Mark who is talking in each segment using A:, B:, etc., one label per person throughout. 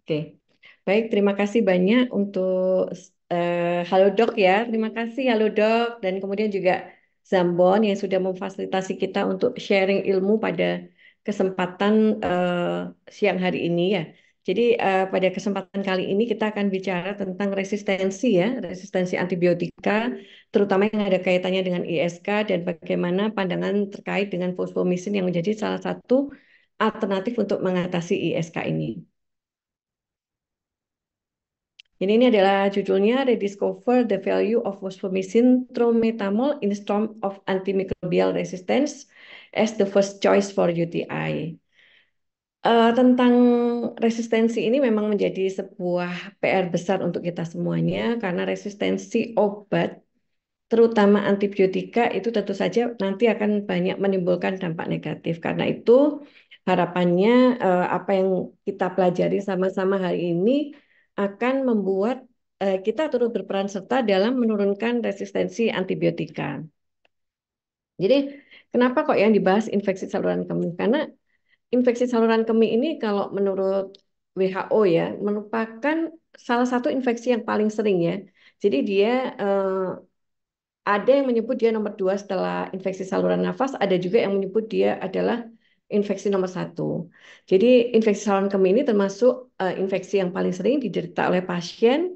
A: Oke, baik. Terima kasih banyak untuk Halo Dok ya. Terima kasih Halo Dok dan kemudian juga Zambon yang sudah memfasilitasi kita untuk sharing ilmu pada kesempatan siang hari ini ya. Jadi pada kesempatan kali ini kita akan bicara tentang resistensi ya, resistensi antibiotika, terutama yang ada kaitannya dengan ISK dan bagaimana pandangan terkait dengan fosfomisin yang menjadi salah satu alternatif untuk mengatasi ISK ini. Jadi ini adalah judulnya Rediscover the Value of Fosfomycin Trometamol in Storm of Antimicrobial Resistance as the First Choice for UTI. Tentang resistensi ini memang menjadi sebuah PR besar untuk kita semuanya karena resistensi obat, terutama antibiotika itu tentu saja nanti akan banyak menimbulkan dampak negatif. Karena itu harapannya apa yang kita pelajari sama-sama hari ini akan membuat kita turut berperan serta dalam menurunkan resistensi antibiotika. Jadi kenapa kok yang dibahas infeksi saluran kemih? Karena infeksi saluran kemih ini kalau menurut WHO ya merupakan salah satu infeksi yang paling sering ya. Jadi dia ada yang menyebut dia nomor dua setelah infeksi saluran nafas, ada juga yang menyebut dia adalah infeksi nomor satu. Jadi infeksi saluran kemih ini termasuk infeksi yang paling sering diderita oleh pasien.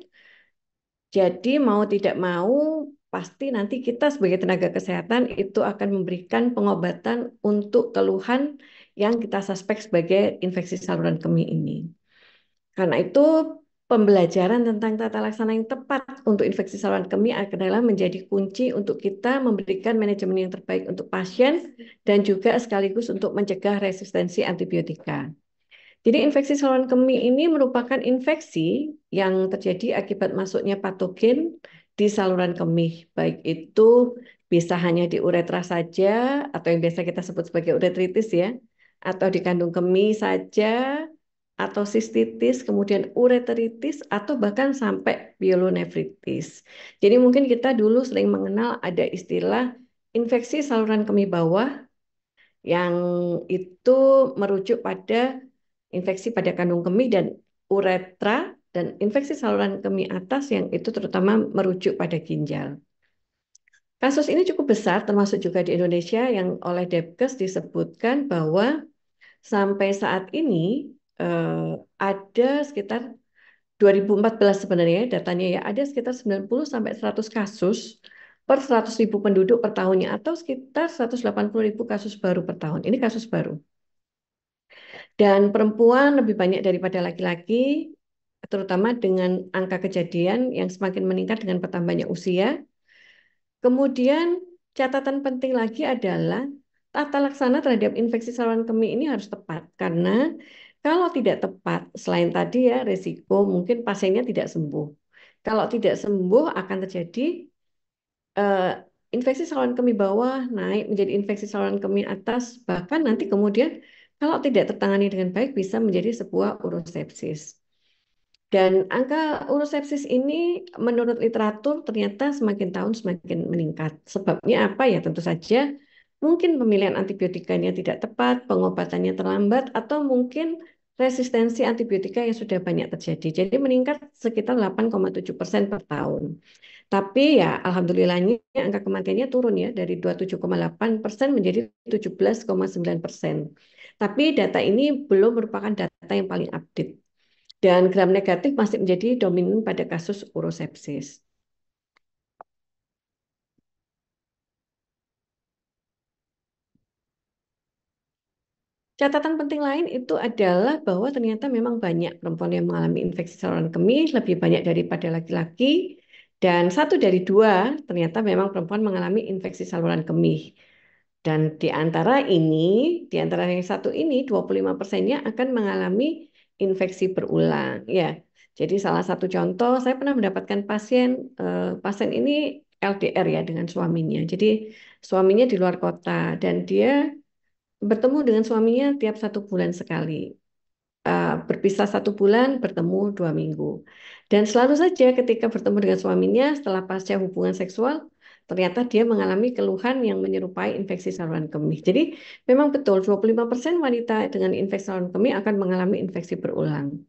A: Jadi mau tidak mau pasti nanti kita sebagai tenaga kesehatan itu akan memberikan pengobatan untuk keluhan yang kita suspek sebagai infeksi saluran kemih ini. Karena itu, pembelajaran tentang tata laksana yang tepat untuk infeksi saluran kemih adalah menjadi kunci untuk kita memberikan manajemen yang terbaik untuk pasien dan juga sekaligus untuk mencegah resistensi antibiotika. Jadi infeksi saluran kemih ini merupakan infeksi yang terjadi akibat masuknya patogen di saluran kemih, baik itu bisa hanya di uretra saja atau yang biasa kita sebut sebagai uretritis ya, atau di kandung kemih saja, atau sistitis, kemudian ureteritis, atau bahkan sampai pyelonefritis. Jadi mungkin kita dulu sering mengenal ada istilah infeksi saluran kemih bawah yang itu merujuk pada infeksi pada kandung kemih dan uretra dan infeksi saluran kemih atas yang itu terutama merujuk pada ginjal. Kasus ini cukup besar termasuk juga di Indonesia yang oleh Depkes disebutkan bahwa sampai saat ini ada sekitar 2014 sebenarnya datanya ya ada sekitar 90 sampai 100 kasus per 100.000 penduduk per tahunnya atau sekitar 180.000 kasus baru per tahun. Ini kasus baru. Dan perempuan lebih banyak daripada laki-laki, terutama dengan angka kejadian yang semakin meningkat dengan bertambahnya usia. Kemudian catatan penting lagi adalah tata laksana terhadap infeksi saluran kemih ini harus tepat karena kalau tidak tepat, selain tadi ya resiko mungkin pasiennya tidak sembuh. Kalau tidak sembuh akan terjadi eh, infeksi saluran kemih bawah naik menjadi infeksi saluran kemih atas, bahkan nanti kemudian kalau tidak tertangani dengan baik bisa menjadi sebuah urosepsis. Dan angka urosepsis ini menurut literatur ternyata semakin tahun semakin meningkat. Sebabnya apa ya? Tentu saja mungkin pemilihan antibiotikanya tidak tepat, pengobatannya terlambat, atau mungkin resistensi antibiotika yang sudah banyak terjadi. Jadi meningkat sekitar 8,7% per tahun. Tapi ya alhamdulillahnya angka kematiannya turun ya dari 27,8% menjadi 17,9%. Tapi data ini belum merupakan data yang paling update. Dan gram negatif masih menjadi dominan pada kasus urosepsis. Catatan penting lain itu adalah bahwa ternyata memang banyak perempuan yang mengalami infeksi saluran kemih, lebih banyak daripada laki-laki. Dan satu dari dua ternyata memang perempuan mengalami infeksi saluran kemih. Dan di antara yang satu ini 25%-nya akan mengalami infeksi berulang. Ya, jadi salah satu contoh saya pernah mendapatkan pasien ini LDR ya dengan suaminya. Jadi suaminya di luar kota dan dia bertemu dengan suaminya tiap 1 bulan sekali. Berpisah 1 bulan, bertemu 2 minggu. Dan selalu saja ketika bertemu dengan suaminya setelah pasca hubungan seksual, ternyata dia mengalami keluhan yang menyerupai infeksi saluran kemih. Jadi memang betul 25% wanita dengan infeksi saluran kemih akan mengalami infeksi berulang.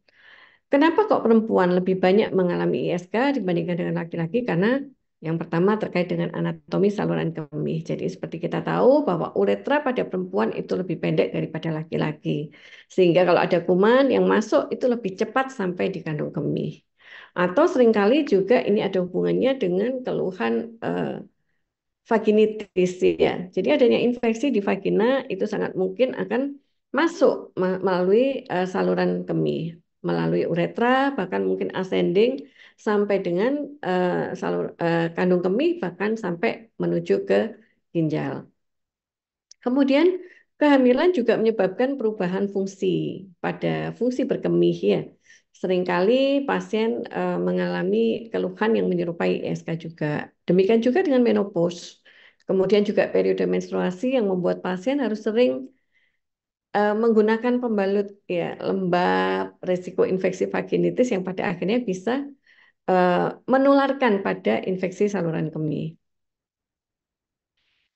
A: Kenapa kok perempuan lebih banyak mengalami ISK dibandingkan dengan laki-laki? Karena yang pertama terkait dengan anatomi saluran kemih. Jadi seperti kita tahu bahwa uretra pada perempuan itu lebih pendek daripada laki-laki. Sehingga kalau ada kuman yang masuk itu lebih cepat sampai di kandung kemih. Atau seringkali juga ini ada hubungannya dengan keluhan vaginitis ya. Jadi adanya infeksi di vagina itu sangat mungkin akan masuk melalui saluran kemih, melalui uretra, bahkan mungkin ascending sampai dengan kandung kemih, bahkan sampai menuju ke ginjal. Kemudian kehamilan juga menyebabkan perubahan fungsi pada fungsi berkemih ya. Seringkali pasien mengalami keluhan yang menyerupai ISK juga. Demikian juga dengan menopause. Kemudian juga periode menstruasi yang membuat pasien harus sering menggunakan pembalut ya lembab, resiko infeksi vaginitis yang pada akhirnya bisa menularkan pada infeksi saluran kemih.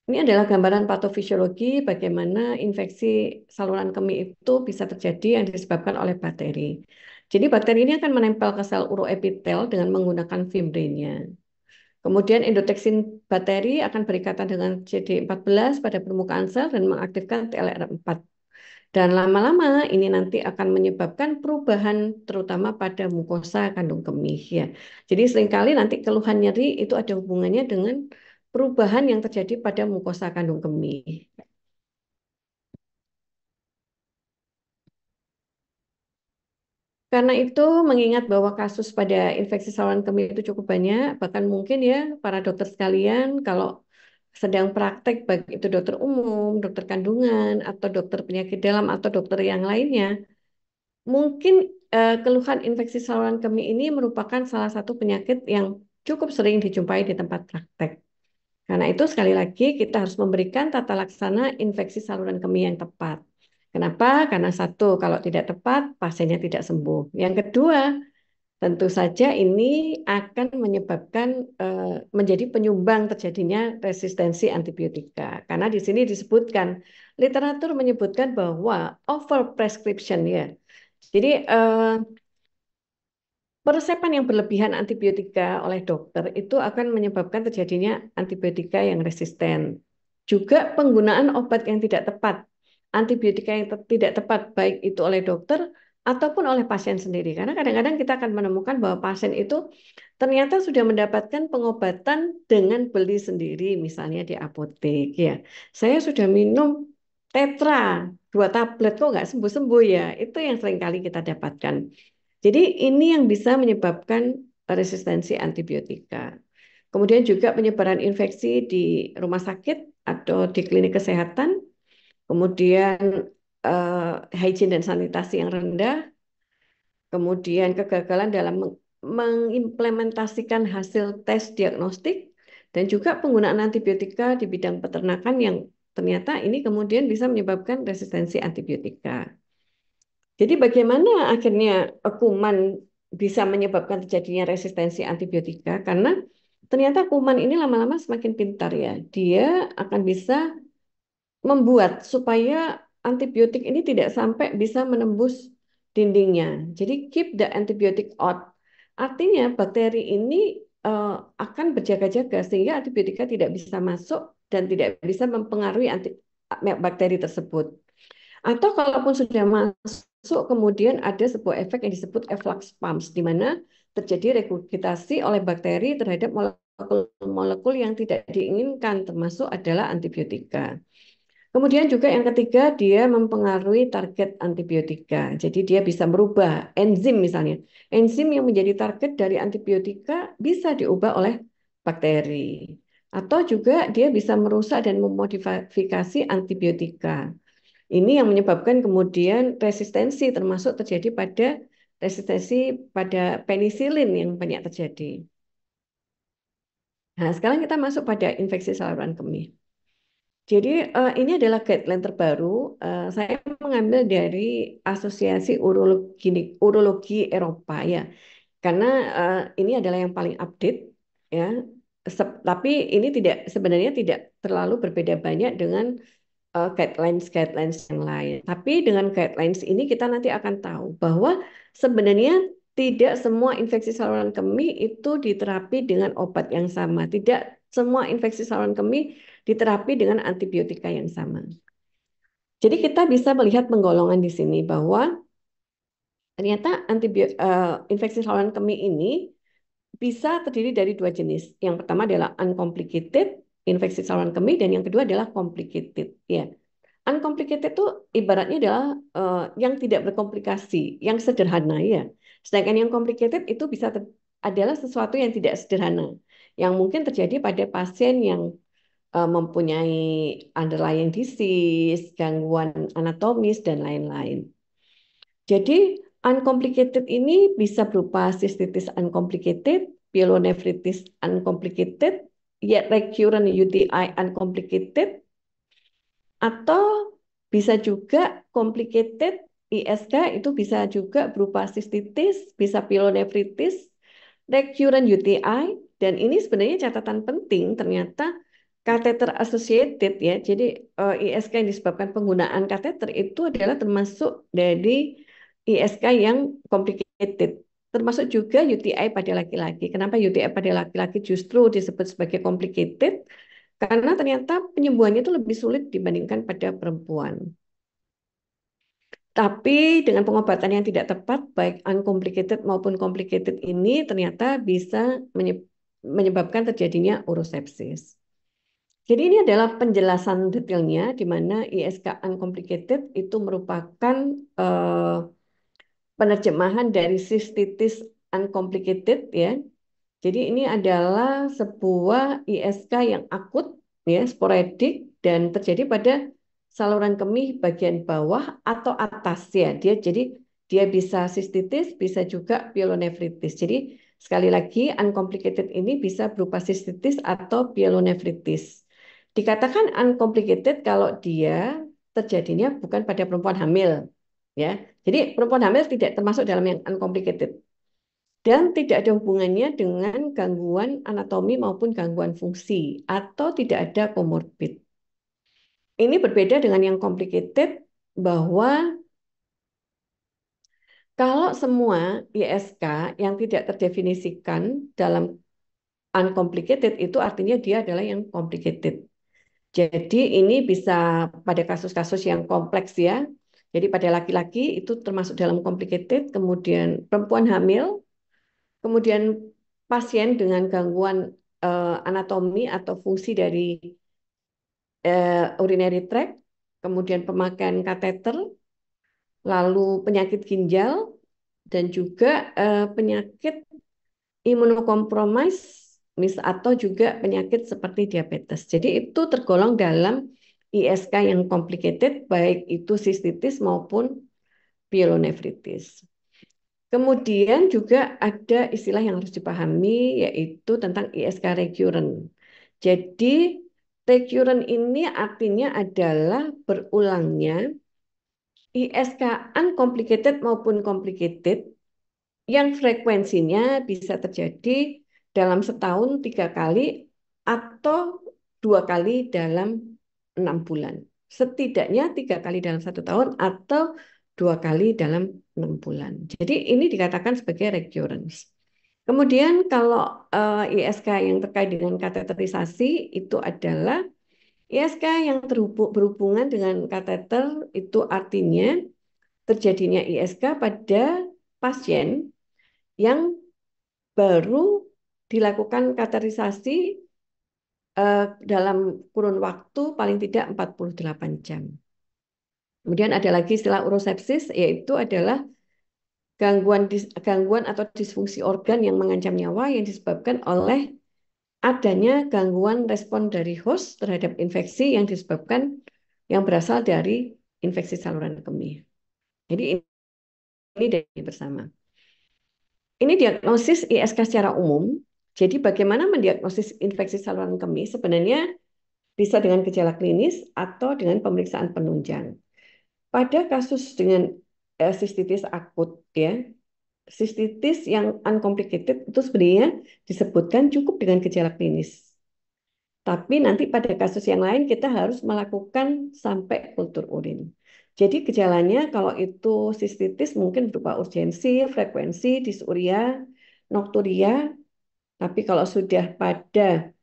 A: Ini adalah gambaran patofisiologi bagaimana infeksi saluran kemih itu bisa terjadi yang disebabkan oleh bakteri. Jadi bakteri ini akan menempel ke sel uroepitel dengan menggunakan fibrinnya. Kemudian endotoksin bakteri akan berikatan dengan CD14 pada permukaan sel dan mengaktifkan TLR4. Dan lama-lama ini nanti akan menyebabkan perubahan terutama pada mukosa kandung kemih ya. Jadi seringkali nanti keluhan nyeri itu ada hubungannya dengan perubahan yang terjadi pada mukosa kandung kemih. Karena itu mengingat bahwa kasus pada infeksi saluran kemih itu cukup banyak, bahkan mungkin ya para dokter sekalian kalau sedang praktek baik itu dokter umum, dokter kandungan, atau dokter penyakit dalam atau dokter yang lainnya, mungkin keluhan infeksi saluran kemih ini merupakan salah satu penyakit yang cukup sering dijumpai di tempat praktek. Karena itu sekali lagi kita harus memberikan tata laksana infeksi saluran kemih yang tepat. Kenapa? Karena satu, kalau tidak tepat, pasiennya tidak sembuh. Yang kedua, tentu saja ini akan menyebabkan menjadi penyumbang terjadinya resistensi antibiotika. Karena di sini disebutkan, literatur menyebutkan bahwa overprescription ya. Jadi peresepan yang berlebihan antibiotika oleh dokter itu akan menyebabkan terjadinya antibiotika yang resisten. Juga penggunaan obat yang tidak tepat, antibiotika yang tidak tepat baik itu oleh dokter ataupun oleh pasien sendiri. Karena kadang-kadang kita akan menemukan bahwa pasien itu ternyata sudah mendapatkan pengobatan dengan beli sendiri, misalnya di apotek. Ya, saya sudah minum tetra 2 tablet kok nggak sembuh-sembuh ya. Itu yang sering kali kita dapatkan. Jadi ini yang bisa menyebabkan resistensi antibiotika. Kemudian juga penyebaran infeksi di rumah sakit atau di klinik kesehatan, kemudian hygiene dan sanitasi yang rendah, kemudian kegagalan dalam mengimplementasikan hasil tes diagnostik, dan juga penggunaan antibiotika di bidang peternakan yang ternyata ini kemudian bisa menyebabkan resistensi antibiotika. Jadi bagaimana akhirnya kuman bisa menyebabkan terjadinya resistensi antibiotika? Karena ternyata kuman ini lama-lama semakin pintar ya. Dia akan bisa membuat supaya antibiotik ini tidak sampai bisa menembus dindingnya. Jadi keep the antibiotic out. Artinya bakteri ini akan berjaga-jaga sehingga antibiotika tidak bisa masuk dan tidak bisa mempengaruhi bakteri tersebut. Atau kalaupun sudah masuk, kemudian ada sebuah efek yang disebut efflux pumps, di mana terjadi regurgitasi oleh bakteri terhadap molekul-molekul yang tidak diinginkan, termasuk adalah antibiotika. Kemudian juga yang ketiga, dia mempengaruhi target antibiotika. Jadi dia bisa merubah enzim misalnya. Enzim yang menjadi target dari antibiotika bisa diubah oleh bakteri. Atau juga dia bisa merusak dan memodifikasi antibiotika. Ini yang menyebabkan kemudian resistensi termasuk terjadi pada resistensi pada penisilin yang banyak terjadi. Nah, sekarang kita masuk pada infeksi saluran kemih. Jadi ini adalah guideline terbaru. Saya mengambil dari Asosiasi Urologi Eropa ya, karena ini adalah yang paling update ya. Tapi ini sebenarnya tidak terlalu berbeda banyak dengan guidelines yang lain. Tapi dengan guidelines ini kita nanti akan tahu bahwa sebenarnya tidak semua infeksi saluran kemih itu diterapi dengan obat yang sama. Tidak semua infeksi saluran kemih diterapi dengan antibiotika yang sama. Jadi kita bisa melihat penggolongan di sini bahwa ternyata infeksi saluran kemih ini bisa terdiri dari dua jenis. Yang pertama adalah uncomplicated infeksi saluran kemih dan yang kedua adalah complicated. Ya, uncomplicated itu ibaratnya adalah yang tidak berkomplikasi, yang sederhana ya. Sedangkan yang complicated itu adalah sesuatu yang tidak sederhana, yang mungkin terjadi pada pasien yang mempunyai underlying disease, gangguan anatomis dan lain-lain. Jadi uncomplicated ini bisa berupa cystitis uncomplicated, pyelonefritis uncomplicated, yet recurrent UTI uncomplicated, atau bisa juga complicated ISK itu bisa juga berupa cystitis, bisa pyelonefritis, recurrent UTI, dan ini sebenarnya catatan penting ternyata catheter associated ya. Jadi ISK yang disebabkan penggunaan kateter itu adalah termasuk dari ISK yang complicated. Termasuk juga UTI pada laki-laki. Kenapa UTI pada laki-laki justru disebut sebagai complicated? Karena ternyata penyembuhannya itu lebih sulit dibandingkan pada perempuan. Tapi dengan pengobatan yang tidak tepat, baik uncomplicated maupun complicated ini ternyata bisa menyebabkan terjadinya urosepsis. Jadi ini adalah penjelasan detailnya di mana ISK uncomplicated itu merupakan penerjemahan dari cystitis uncomplicated ya. Jadi ini adalah sebuah ISK yang akut ya, sporadik dan terjadi pada saluran kemih bagian bawah atau atas ya. Dia bisa sistitis, bisa juga pyelonefritis. Jadi sekali lagi uncomplicated ini bisa berupa sistitis atau pyelonefritis. Dikatakan uncomplicated kalau dia terjadinya bukan pada perempuan hamil ya. Jadi perempuan hamil tidak termasuk dalam yang uncomplicated dan tidak ada hubungannya dengan gangguan anatomi maupun gangguan fungsi atau tidak ada komorbid. Ini berbeda dengan yang complicated bahwa kalau semua ISK yang tidak terdefinisikan dalam uncomplicated itu artinya dia adalah yang complicated. Jadi ini bisa pada kasus-kasus yang kompleks ya. Jadi pada laki-laki itu termasuk dalam complicated, kemudian perempuan hamil, kemudian pasien dengan gangguan anatomi atau fungsi dari urinary tract, kemudian pemakaian kateter, lalu penyakit ginjal, dan juga penyakit imunokompromis atau juga penyakit seperti diabetes. Jadi itu tergolong dalam ISK yang complicated, baik itu sistitis maupun pyelonefritis. Kemudian juga ada istilah yang harus dipahami yaitu tentang ISK recurrent. Jadi recurrent ini artinya adalah berulangnya ISK uncomplicated maupun complicated yang frekuensinya bisa terjadi dalam setahun 3 kali atau 2 kali dalam 6 bulan. Setidaknya 3 kali dalam 1 tahun atau 2 kali dalam 6 bulan. Jadi ini dikatakan sebagai recurrence. Kemudian kalau ISK yang terkait dengan kateterisasi itu adalah ISK yang berhubungan dengan kateter itu artinya terjadinya ISK pada pasien yang baru dilakukan kateterisasi dalam kurun waktu paling tidak 48 jam. Kemudian ada lagi istilah urosepsis, yaitu adalah gangguan atau disfungsi organ yang mengancam nyawa yang disebabkan oleh adanya gangguan respon dari host terhadap infeksi yang berasal dari infeksi saluran kemih. Jadi ini dari bersama. Ini diagnosis ISK secara umum. Jadi bagaimana mendiagnosis infeksi saluran kemih sebenarnya bisa dengan gejala klinis atau dengan pemeriksaan penunjang. Pada kasus dengan sistitis akut ya, sistitis yang uncomplicated itu sebenarnya disebutkan cukup dengan gejala klinis. Tapi nanti pada kasus yang lain kita harus melakukan sampai kultur urin. Jadi gejalanya kalau itu sistitis mungkin berupa urgensi, frekuensi, disuria, nokturia. Tapi kalau sudah pada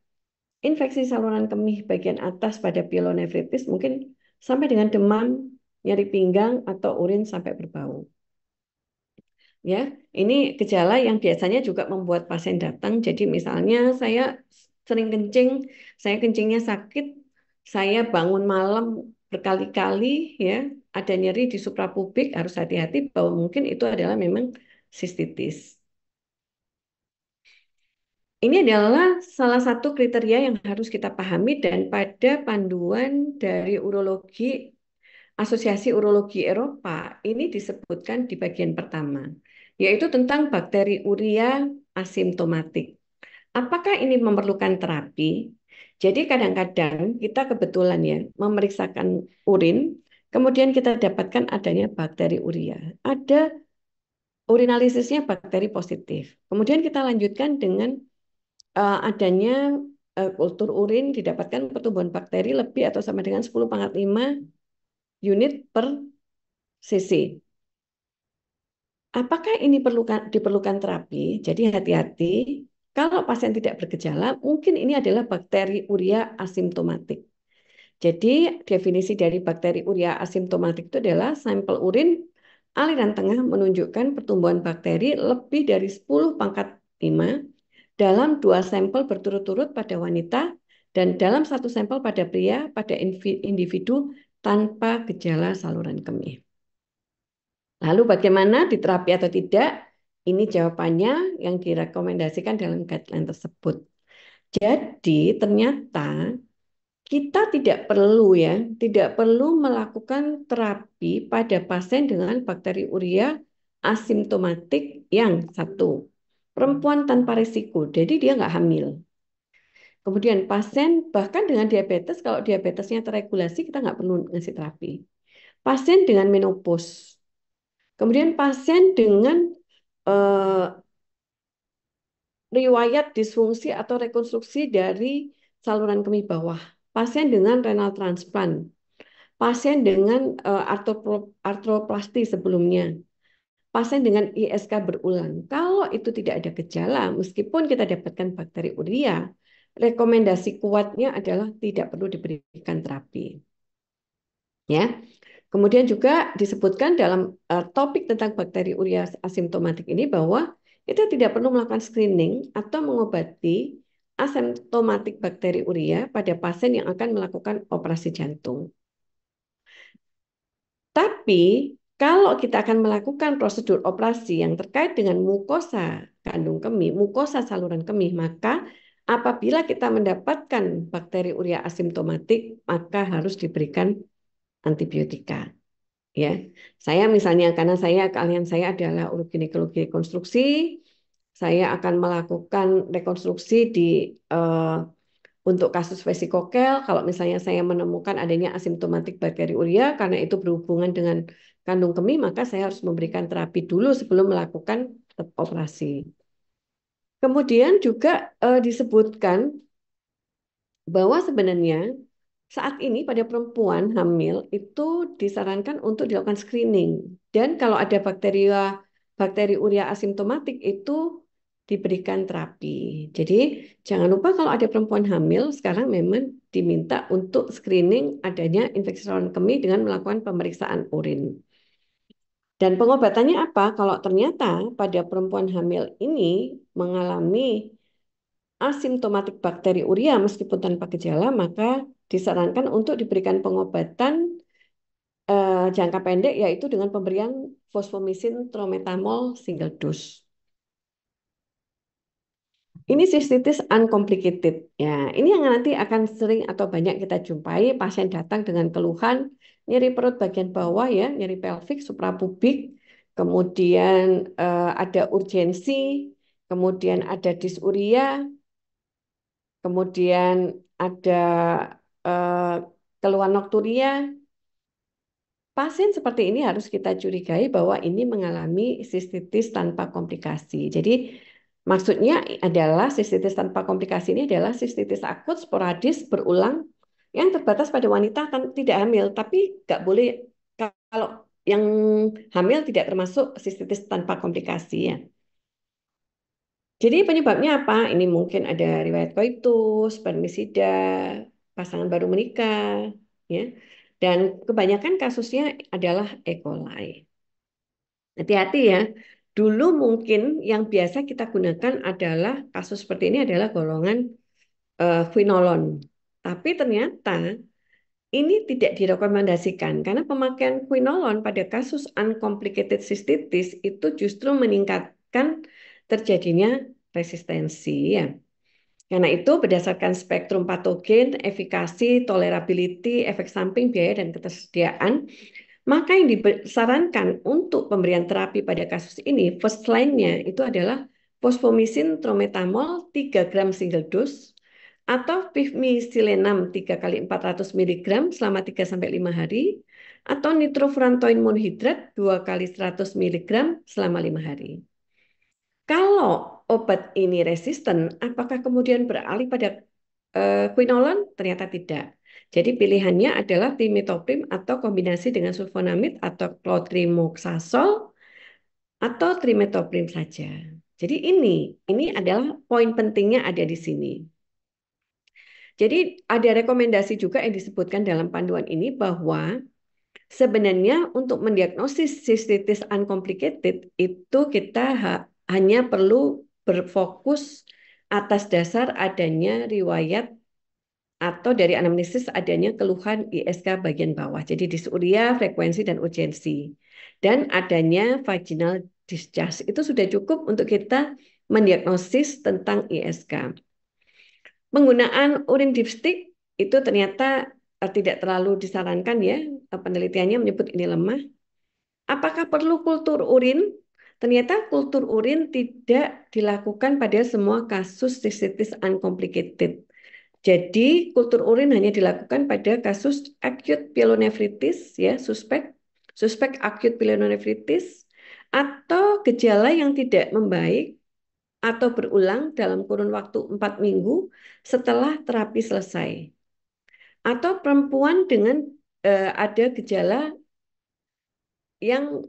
A: infeksi saluran kemih bagian atas pada pielonefritis mungkin sampai dengan demam, nyeri pinggang, atau urin sampai berbau. Ya, ini gejala yang biasanya juga membuat pasien datang. Jadi misalnya saya sering kencing, saya kencingnya sakit, saya bangun malam berkali-kali, ya, ada nyeri di suprapubik, harus hati-hati bahwa mungkin itu adalah memang sistitis. Ini adalah salah satu kriteria yang harus kita pahami dan pada panduan dari urologi Asosiasi Urologi Eropa ini disebutkan di bagian pertama, yaitu tentang bakteri urea asimptomatik. Apakah ini memerlukan terapi? Jadi kadang-kadang kita kebetulan ya memeriksakan urin, kemudian kita dapatkan adanya bakteri urea. Ada urinalisisnya bakteri positif. Kemudian kita lanjutkan dengan adanya kultur urin didapatkan pertumbuhan bakteri lebih atau sama dengan 10 × 5 unit per cc. Apakah ini diperlukan terapi? Jadi hati-hati, kalau pasien tidak bergejala, mungkin ini adalah bakteri urea asimptomatik. Jadi definisi dari bakteri urea asimptomatik itu adalah sampel urin aliran tengah menunjukkan pertumbuhan bakteri lebih dari 10 × 5 dalam 2 sampel berturut-turut pada wanita dan dalam 1 sampel pada pria pada individu tanpa gejala saluran kemih. Lalu bagaimana diterapi atau tidak? Ini jawabannya yang direkomendasikan dalam guideline tersebut. Jadi ternyata kita tidak perlu melakukan terapi pada pasien dengan bakteri urea asimptomatik yang satu, perempuan tanpa risiko, jadi dia nggak hamil. Kemudian pasien bahkan dengan diabetes, kalau diabetesnya terregulasi kita nggak perlu ngasih terapi. Pasien dengan menopause, kemudian pasien dengan eh, riwayat disfungsi atau rekonstruksi dari saluran kemih bawah, pasien dengan renal transplant, pasien dengan artroplasti sebelumnya, pasien dengan ISK berulang. Kalau itu tidak ada gejala, meskipun kita dapatkan bakteri urea, rekomendasi kuatnya adalah tidak perlu diberikan terapi. Ya. Kemudian juga disebutkan dalam topik tentang bakteri urea asimptomatik ini bahwa kita tidak perlu melakukan screening atau mengobati asimptomatik bakteri urea pada pasien yang akan melakukan operasi jantung. Tapi kalau kita akan melakukan prosedur operasi yang terkait dengan mukosa kandung kemih, mukosa saluran kemih, maka apabila kita mendapatkan bakteri urea asimptomatik, maka harus diberikan antibiotika. Ya, saya misalnya karena kalian saya adalah uroginekologi rekonstruksi, saya akan melakukan rekonstruksi untuk kasus vesikokel. Kalau misalnya saya menemukan adanya asimptomatik bakteri urea karena itu berhubungan dengan kandung kemih, maka saya harus memberikan terapi dulu sebelum melakukan operasi. Kemudian juga disebutkan bahwa sebenarnya saat ini pada perempuan hamil itu disarankan untuk dilakukan screening. Dan kalau ada bakteri urea asimptomatik itu diberikan terapi. Jadi jangan lupa kalau ada perempuan hamil sekarang memang diminta untuk screening adanya infeksi saluran kemih dengan melakukan pemeriksaan urin. Dan pengobatannya apa? Kalau ternyata pada perempuan hamil ini mengalami asimptomatik bakteri urea meskipun tanpa gejala, maka disarankan untuk diberikan pengobatan jangka pendek yaitu dengan pemberian fosfomisin trometamol single dose. Ini sistitis uncomplicated. Ya, ini yang nanti akan sering atau banyak kita jumpai pasien datang dengan keluhan nyeri perut bagian bawah ya, nyeri pelvik suprapubik, kemudian ada urgensi, kemudian ada disuria, kemudian ada eh, keluhan nokturia. Pasien seperti ini harus kita curigai bahwa ini mengalami sistitis tanpa komplikasi. Jadi maksudnya adalah sistitis tanpa komplikasi ini adalah sistitis akut, sporadis, berulang, yang terbatas pada wanita tidak hamil, tapi nggak boleh kalau yang hamil tidak termasuk sistitis tanpa komplikasi ya. Jadi penyebabnya apa? Ini mungkin ada riwayat koitus, spermisida, pasangan baru menikah, ya. Dan kebanyakan kasusnya adalah E. coli. Hati-hati ya. Dulu mungkin yang biasa kita gunakan adalah kasus seperti ini adalah golongan quinolon. Tapi ternyata ini tidak direkomendasikan karena pemakaian quinolon pada kasus uncomplicated cystitis itu justru meningkatkan terjadinya resistensi ya. Karena itu berdasarkan spektrum patogen, efikasi, tolerability, efek samping, biaya dan ketersediaan, maka yang disarankan untuk pemberian terapi pada kasus ini first line-nya itu adalah fosfomycin trometamol 3 gram single dose atau pivmisilenam 3 kali 400 miligram selama 3 sampai 5 hari atau nitrofurantoin monhidrat 2 kali 100 miligram selama 5 hari. Kalau obat ini resisten, apakah kemudian beralih pada quinolon? Ternyata tidak. Jadi pilihannya adalah trimethoprim atau kombinasi dengan sulfonamid atau clotrimazole atau trimethoprim saja. Jadi ini adalah poin pentingnya ada di sini. Jadi ada rekomendasi juga yang disebutkan dalam panduan ini bahwa sebenarnya untuk mendiagnosis sistitis uncomplicated itu kita hanya perlu berfokus atas dasar adanya riwayat atau dari anamnesis adanya keluhan ISK bagian bawah. Jadi disuria, frekuensi, dan urgensi. Dan adanya vaginal discharge. Itu sudah cukup untuk kita mendiagnosis tentang ISK. Penggunaan urin dipstick itu ternyata tidak terlalu disarankan ya. Penelitiannya menyebut ini lemah. Apakah perlu kultur urin? Ternyata kultur urin tidak dilakukan pada semua kasus cystitis uncomplicated. Jadi kultur urin hanya dilakukan pada kasus acute pyelonefritis ya, suspek acute pyelonefritis atau gejala yang tidak membaik atau berulang dalam kurun waktu 4 minggu setelah terapi selesai. Atau perempuan dengan ada gejala yang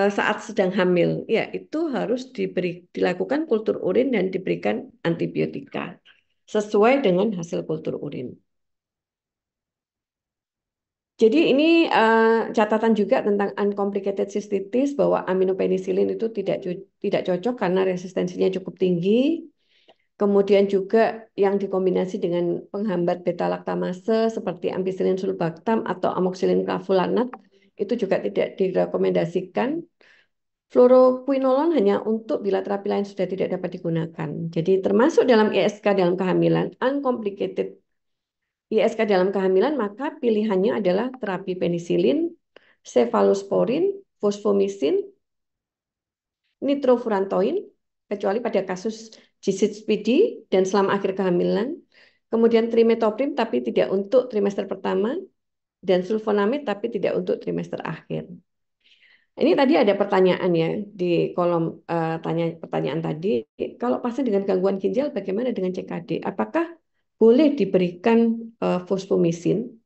A: saat sedang hamil, ya itu harus dilakukan kultur urin dan diberikan antibiotika sesuai dengan hasil kultur urin. Jadi ini catatan juga tentang uncomplicated cystitis bahwa aminopenisilin itu tidak cocok karena resistensinya cukup tinggi. Kemudian juga yang dikombinasi dengan penghambat beta laktamase seperti ampicillin sulbactam atau amoxicillin clavulanat itu juga tidak direkomendasikan. Fluoroquinolon hanya untuk bila terapi lain sudah tidak dapat digunakan. Jadi termasuk dalam ISK dalam kehamilan, uncomplicated ISK dalam kehamilan, maka pilihannya adalah terapi penisilin, cefalosporin, fosfomycin, nitrofurantoin, kecuali pada kasus GSID-PD dan selama akhir kehamilan, kemudian trimethoprim tapi tidak untuk trimester pertama, dan sulfonamid tapi tidak untuk trimester akhir. Ini tadi ada pertanyaan ya di kolom pertanyaan tadi. Kalau pasien dengan gangguan ginjal bagaimana dengan CKD? Apakah boleh diberikan fosfomycin?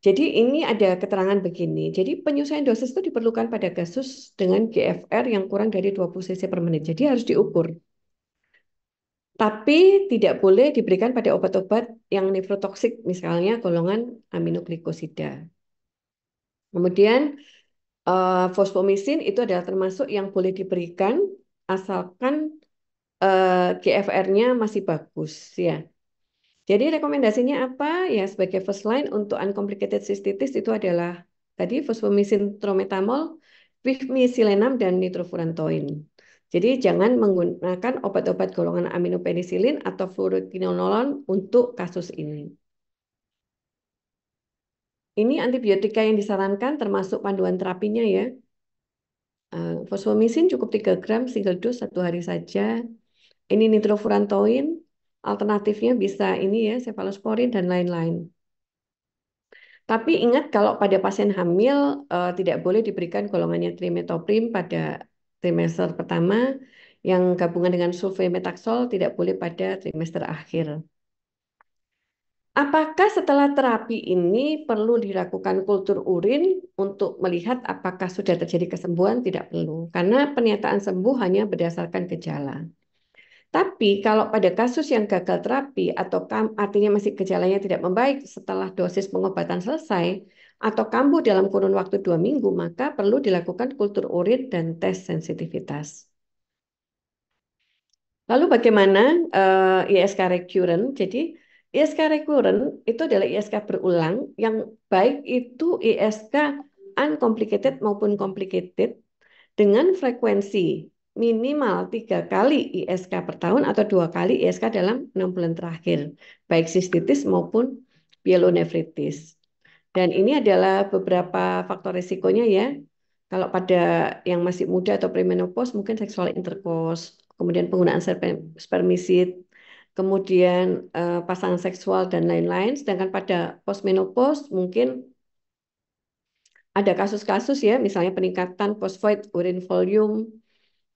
A: Jadi ini ada keterangan begini. Jadi penyesuaian dosis itu diperlukan pada kasus dengan GFR yang kurang dari 20 cc per menit. Jadi harus diukur. Tapi tidak boleh diberikan pada obat-obat yang nefrotoksik, misalnya golongan aminoglikosida. Kemudian fosfomycin itu adalah termasuk yang boleh diberikan asalkan GFR-nya masih bagus ya. Jadi rekomendasinya apa? Ya sebagai first line untuk uncomplicated cystitis itu adalah tadi fosfomycin trometamol, pivmisilenam dan nitrofurantoin. Jadi jangan menggunakan obat-obat golongan aminopenisilin atau fluoroquinolon untuk kasus ini. Ini antibiotika yang disarankan termasuk panduan terapinya ya. Fosfomycin cukup 3 gram single dose 1 hari saja. Ini nitrofurantoin, alternatifnya bisa ini ya, cefalosporin dan lain-lain. Tapi ingat kalau pada pasien hamil tidak boleh diberikan golongannya trimethoprim pada trimester pertama, yang gabungan dengan sulfametaxol tidak boleh pada trimester akhir. Apakah setelah terapi ini perlu dilakukan kultur urin untuk melihat apakah sudah terjadi kesembuhan? Tidak perlu, karena pernyataan sembuh hanya berdasarkan gejala. Tapi kalau pada kasus yang gagal terapi atau artinya masih gejalanya tidak membaik setelah dosis pengobatan selesai atau kambuh dalam kurun waktu 2 minggu, maka perlu dilakukan kultur urin dan tes sensitivitas. Lalu bagaimana ISK recurrent? Jadi ISK recurrent itu adalah ISK berulang yang baik itu ISK uncomplicated maupun complicated dengan frekuensi minimal 3 kali ISK per tahun atau 2 kali ISK dalam 6 bulan terakhir, baik sistitis maupun pielonefritis. Dan ini adalah beberapa faktor risikonya ya. Kalau pada yang masih muda atau premenopause mungkin seksual intercourse, kemudian penggunaan spermisid, kemudian pasangan seksual dan lain-lain. Sedangkan pada postmenopause mungkin ada kasus-kasus ya, misalnya peningkatan phosphoid urine volume,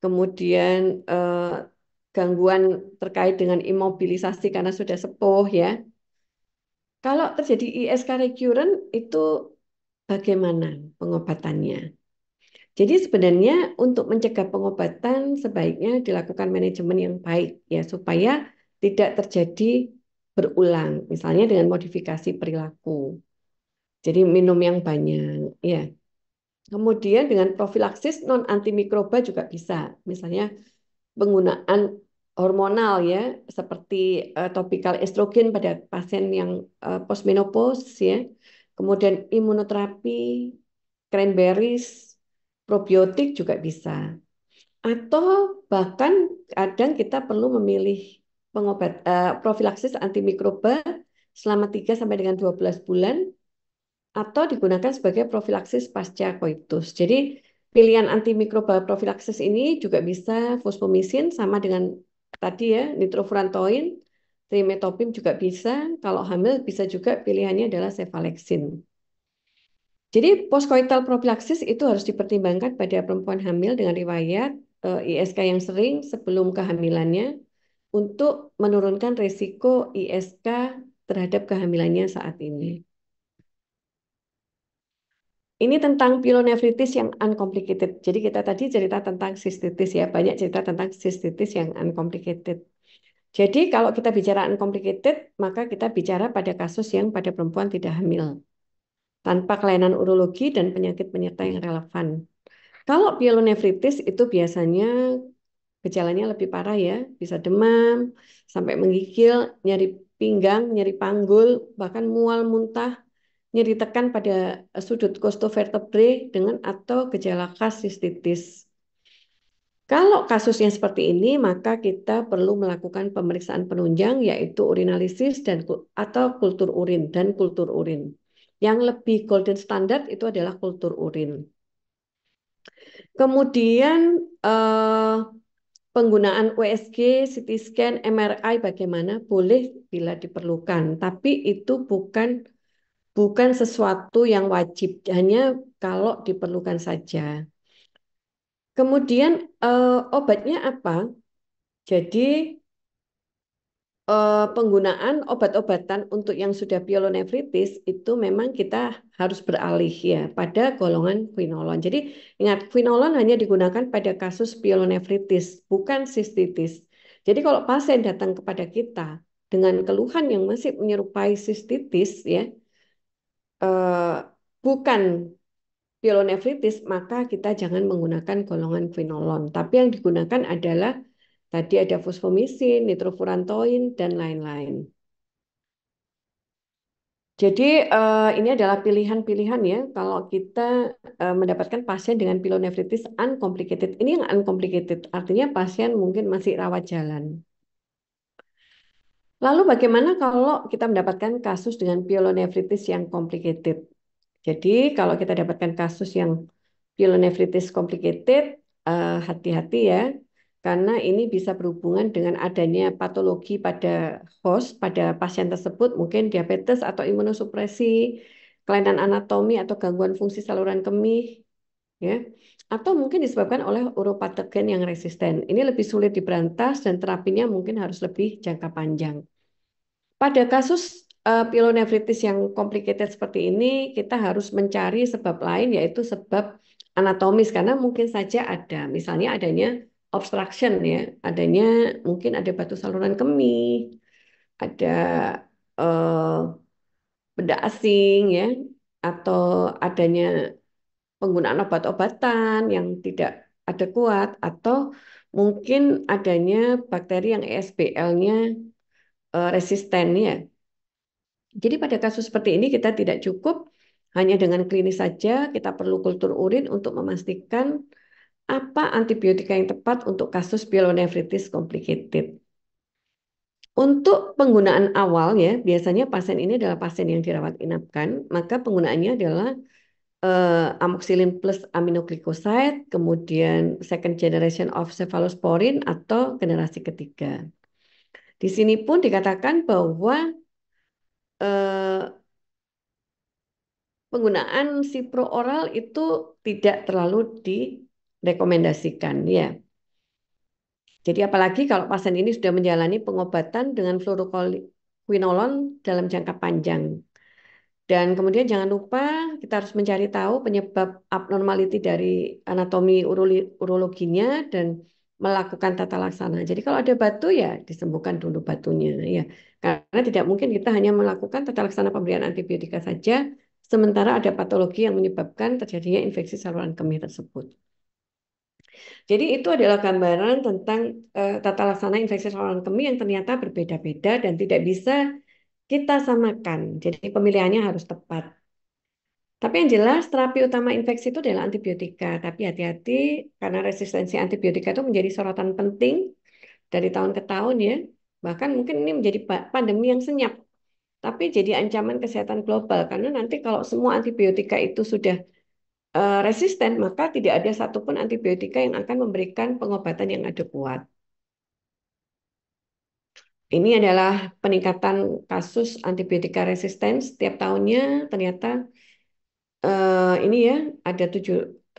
A: kemudian gangguan terkait dengan imobilisasi karena sudah sepuh ya. Kalau terjadi ISK recurrent itu bagaimana pengobatannya? Jadi sebenarnya untuk mencegah pengobatan sebaiknya dilakukan manajemen yang baik ya supaya tidak terjadi berulang, misalnya dengan modifikasi perilaku. Jadi minum yang banyak, ya. Kemudian dengan profilaksis non antimikroba juga bisa, misalnya penggunaan hormonal ya, seperti topikal estrogen pada pasien yang postmenopause ya. Kemudian imunoterapi, cranberries, probiotik juga bisa. Atau bahkan kadang kita perlu memilih profilaksis antimikroba selama 3 sampai dengan 12 bulan atau digunakan sebagai profilaksis pasca koitus. Jadi pilihan antimikroba profilaksis ini juga bisa fosfomisin sama dengan tadi ya, nitrofurantoin, trimetopim juga bisa. Kalau hamil bisa juga pilihannya adalah cefalexin. Jadi postkoital propilaksis itu harus dipertimbangkan pada perempuan hamil dengan riwayat ISK yang sering sebelum kehamilannya untuk menurunkan risiko ISK terhadap kehamilannya saat ini. Ini tentang pielonefritis yang uncomplicated. Jadi kita tadi cerita tentang sistitis ya, banyak cerita tentang sistitis yang uncomplicated. Jadi kalau kita bicara uncomplicated, maka kita bicara pada kasus yang pada perempuan tidak hamil, tanpa kelainan urologi dan penyakit penyerta yang relevan. Kalau pielonefritis itu biasanya gejalanya lebih parah ya, bisa demam, sampai menggigil, nyeri pinggang, nyeri panggul, bahkan mual muntah, nyeri tekan pada sudut costovertebrae dengan atau gejala khas sistitis. Kalau kasusnya seperti ini, maka kita perlu melakukan pemeriksaan penunjang yaitu urinalisis dan atau kultur urin dan kultur urin. Yang lebih golden standard itu adalah kultur urin. Kemudian penggunaan USG, CT scan, MRI bagaimana? Boleh bila diperlukan, tapi itu bukan sesuatu yang wajib, hanya kalau diperlukan saja. Kemudian obatnya apa? Jadi penggunaan obat-obatan untuk yang sudah pielonefritis itu memang kita harus beralih ya pada golongan quinolon. Jadi ingat quinolon hanya digunakan pada kasus pielonefritis, bukan sistitis. Jadi kalau pasien datang kepada kita dengan keluhan yang masih menyerupai sistitis ya, eh, bukan pielonefritis, maka kita jangan menggunakan golongan quinolon. Tapi yang digunakan adalah tadi ada fosfomisin, nitrofurantoin, dan lain-lain. Jadi ini adalah pilihan-pilihan ya kalau kita mendapatkan pasien dengan pielonefritis uncomplicated. Ini yang uncomplicated, artinya pasien mungkin masih rawat jalan. Lalu bagaimana kalau kita mendapatkan kasus dengan pielonefritis yang complicated? Jadi kalau kita dapatkan kasus yang pielonefritis complicated, hati-hati ya, karena ini bisa berhubungan dengan adanya patologi pada host, pada pasien tersebut, mungkin diabetes atau imunosupresi, kelainan anatomi atau gangguan fungsi saluran kemih, ya, atau mungkin disebabkan oleh uropatogen yang resisten. Ini lebih sulit diberantas dan terapinya mungkin harus lebih jangka panjang. Pada kasus Pielonefritis yang complicated seperti ini, kita harus mencari sebab lain, yaitu sebab anatomis, karena mungkin saja ada, misalnya adanya obstruction ya, adanya mungkin ada batu saluran kemih, ada eh, benda asing ya, atau adanya penggunaan obat-obatan yang tidak ada kuat, atau mungkin adanya bakteri yang ESBL-nya resisten ya. Jadi pada kasus seperti ini kita tidak cukup hanya dengan klinis saja, kita perlu kultur urin untuk memastikan apa antibiotika yang tepat untuk kasus pielonefritis complicated. Untuk penggunaan awal ya, biasanya pasien ini adalah pasien yang dirawat inapkan, maka penggunaannya adalah amoxicillin plus aminoglycoside, kemudian second generation of cephalosporin atau generasi ketiga. Di sini pun dikatakan bahwa eh, penggunaan Cipro oral itu tidak terlalu direkomendasikan ya. Jadi apalagi kalau pasien ini sudah menjalani pengobatan dengan fluoroquinolone dalam jangka panjang. Dan kemudian jangan lupa kita harus mencari tahu penyebab abnormality dari anatomi urologinya dan melakukan tata laksana. Jadi kalau ada batu ya disembuhkan dulu batunya ya. Karena tidak mungkin kita hanya melakukan tata laksana pemberian antibiotika saja sementara ada patologi yang menyebabkan terjadinya infeksi saluran kemih tersebut. Jadi itu adalah gambaran tentang tata laksana infeksi saluran kemih yang ternyata berbeda-beda dan tidak bisa kita samakan. Jadi pemilihannya harus tepat. Tapi yang jelas terapi utama infeksi itu adalah antibiotika. Tapi hati-hati karena resistensi antibiotika itu menjadi sorotan penting dari tahun ke tahun ya. Bahkan mungkin ini menjadi pandemi yang senyap. Tapi jadi ancaman kesehatan global karena nanti kalau semua antibiotika itu sudah resisten, maka tidak ada satupun antibiotika yang akan memberikan pengobatan yang adekuat. Ini adalah peningkatan kasus antibiotika resisten setiap tahunnya. Ternyata ini ya ada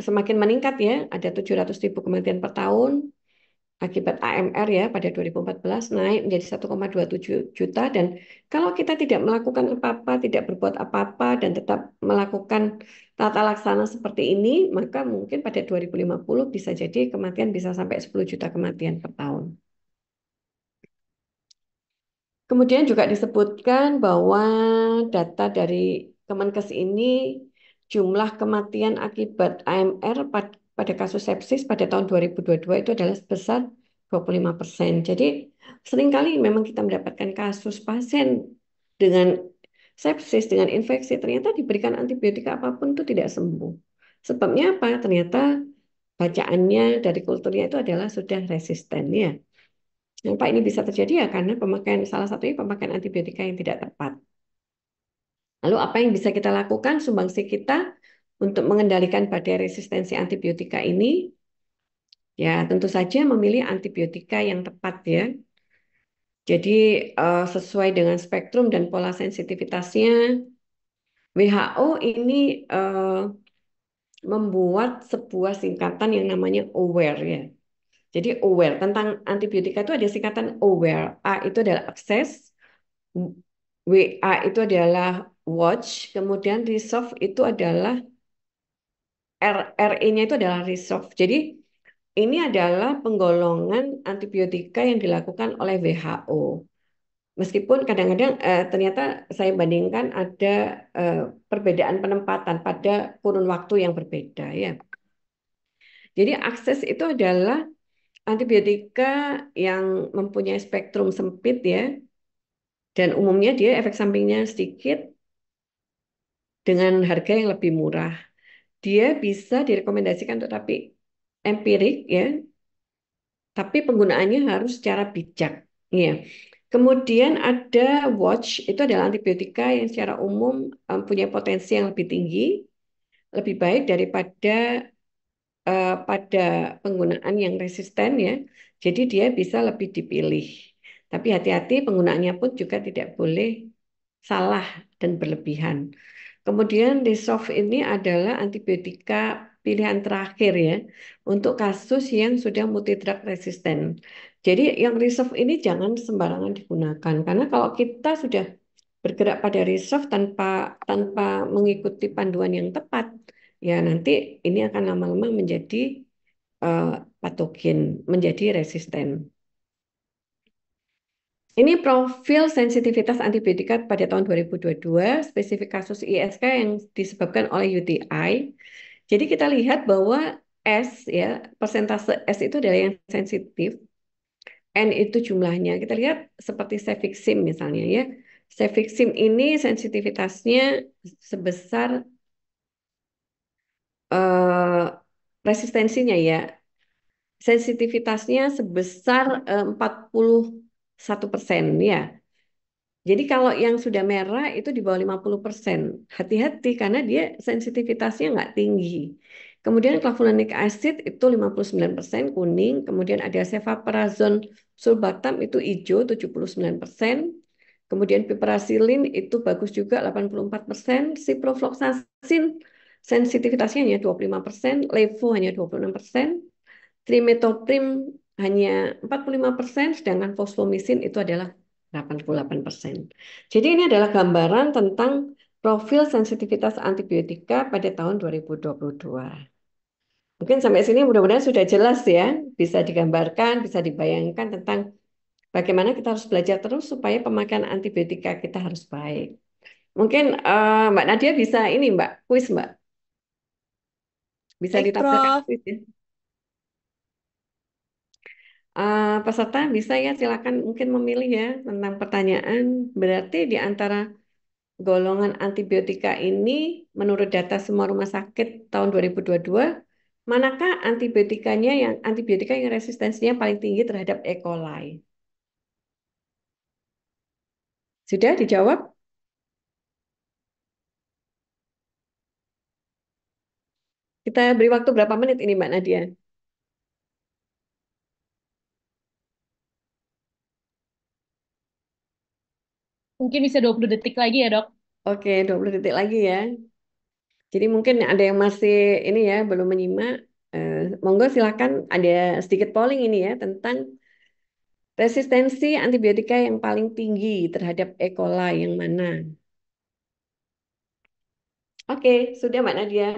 A: semakin meningkat ya, ada 700.000 kematian per tahun akibat AMR ya pada 2014 naik menjadi 1,27 juta dan kalau kita tidak melakukan apa-apa, tidak berbuat apa-apa dan tetap melakukan tata laksana seperti ini, maka mungkin pada 2050 bisa jadi kematian bisa sampai 10 juta kematian per tahun. Kemudian juga disebutkan bahwa data dari Kemenkes ini jumlah kematian akibat AMR pada kasus sepsis pada tahun 2022 itu adalah sebesar 25%. Jadi seringkali memang kita mendapatkan kasus pasien dengan sepsis, dengan infeksi, ternyata diberikan antibiotika apapun itu tidak sembuh. Sebabnya apa? Ternyata bacaannya dari kulturnya itu adalah sudah resisten ya. Kenapa ini bisa terjadi ya? Karena pemakaian salah satunya pemakaian antibiotika yang tidak tepat. Lalu apa yang bisa kita lakukan sumbangsi kita untuk mengendalikan badai resistensi antibiotika ini? Ya, tentu saja memilih antibiotika yang tepat ya. Jadi sesuai dengan spektrum dan pola sensitivitasnya, WHO ini membuat sebuah singkatan yang namanya AWARE ya. Jadi AWARE tentang antibiotika itu ada singkatan AWARE. A itu adalah access, WA itu adalah watch, kemudian resolve itu adalah RE-nya itu adalah resolve. Jadi ini adalah penggolongan antibiotika yang dilakukan oleh WHO. Meskipun kadang-kadang ternyata saya bandingkan ada eh, perbedaan penempatan pada kurun waktu yang berbeda ya. Jadi akses itu adalah antibiotika yang mempunyai spektrum sempit ya, dan umumnya dia efek sampingnya sedikit dengan harga yang lebih murah. Dia bisa direkomendasikan untuk terapi empirik ya, tapi penggunaannya harus secara bijak. Ya. Kemudian ada watch, itu adalah antibiotika yang secara umum punya potensi yang lebih tinggi, lebih baik daripada pada penggunaan yang resisten ya. Jadi dia bisa lebih dipilih. Tapi hati-hati penggunaannya pun juga tidak boleh salah dan berlebihan. Kemudian Resolve ini adalah antibiotika pilihan terakhir ya untuk kasus yang sudah multidrug resisten. Jadi yang Resolve ini jangan sembarangan digunakan karena kalau kita sudah bergerak pada reserve tanpa tanpa mengikuti panduan yang tepat, ya nanti ini akan lama-lama menjadi eh, patogen, menjadi resisten. Ini profil sensitivitas antibiotika pada tahun 2022, spesifik kasus ISK yang disebabkan oleh UTI. Jadi kita lihat bahwa S ya, persentase S itu adalah yang sensitif, N itu jumlahnya. Kita lihat seperti Cefixim misalnya ya. Cefixim ini sensitivitasnya sebesar eh, resistensinya ya, sensitivitasnya sebesar 41% ya. Jadi kalau yang sudah merah itu di bawah 50%. Hati-hati karena dia sensitivitasnya nggak tinggi. Kemudian clavulanic acid itu 59% kuning. Kemudian ada cefaprazone sulbatam itu hijau 79%. Kemudian piperacillin itu bagus juga 84%. Ciprofloxacin sensitivitasnya hanya 25%. Levo hanya 26%. Trimetoprim hanya 45%, sedangkan fosfomisin itu adalah 88%. Jadi ini adalah gambaran tentang profil sensitivitas antibiotika pada tahun 2022. Mungkin sampai sini mudah-mudahan sudah jelas ya, bisa digambarkan, bisa dibayangkan tentang bagaimana kita harus belajar terus supaya pemakaian antibiotika kita harus baik. Mungkin Mbak Nadia bisa ini Mbak, kuis Mbak, bisa
B: Baik,
A: ditampilkan
B: Prof.
A: kuis ya. Peserta bisa ya silakan mungkin memilih ya tentang pertanyaan. Berarti di antara golongan antibiotika ini menurut data semua rumah sakit tahun 2022, manakah antibiotika yang resistensinya paling tinggi terhadap E. coli? Sudah dijawab? Kita beri waktu berapa menit ini Mbak Nadia?
B: Mungkin bisa 20 detik lagi ya, Dok.
A: Oke, 20 detik lagi ya. Jadi mungkin ada yang masih ini ya belum menyimak. Monggo silakan ada sedikit polling ini ya tentang resistensi antibiotika yang paling tinggi terhadap E. coli yang mana? Oke, sudah Mbak Nadia.